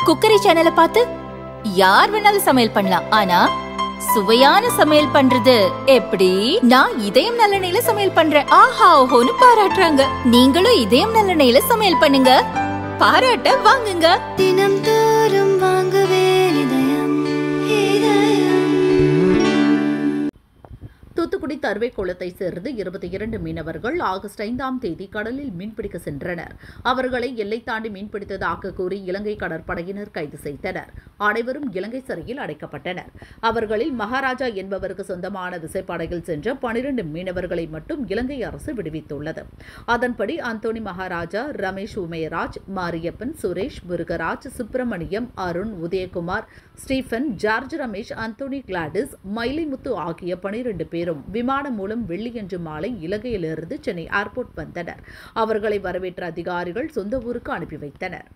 Cookery சேனலை பார்த்து யார் வேணாலும் சமையல் பண்ணலாம். ஆனா சுவையான சமையல் பண்றது எப்படி? நான் இதயம் நல்லெண்ணெயில சமையல் பண்றேன். ஆஹா ஓஹோன்னு பாராட்டுறாங்க. நீங்களும் இதயம் நல்லெண்ணெயில சமையல் பண்ணுங்க, பாராட்ட வாங்குங்க. தினம் தோறும் வாங்குவே இதயம் இதயம். தூத்துக்குடி தருவை குளத்தை சேர்ந்து 22 மீனவர்கள் ஆகஸ்ட் 5ஆம் தேதி கடலில் மீன்பிடிக்க சென்றனர். அவர்களை எல்லை தாண்டி மீன்பிடித்ததாக கூறி இலங்கை கடற்படையினர் கைது செய்தனர். அனைவரும் இலங்கை சிறையில் அடைக்கப்பட்டனர். அவர்களில் மகாராஜா என்பவருக்கு சொந்தமான விசைப்படகில் சென்ற 12 மீனவர்களை மட்டும் இலங்கை அரசு விடுவித்துள்ளது. அதன்படி Anthony Maharaja, Ramesh Umayaraj, Mariyappan, Suresh, Murugaraj, Subramaniam, Arun, Udayakumar, Stephen, George Ramesh, Anthony Gladys, Mayilimuthu ஆகிய 12 பேரும் விமானம் மூலம் வெள்ளியன்று மாலை இலங்கையிலிருந்து சென்னை ஏர்போர்ட் வந்தனர். அவர்களை வரவேற்ற அதிகாரிகள் சொந்த ஊருக்கு அனுப்பி வைத்தனர்.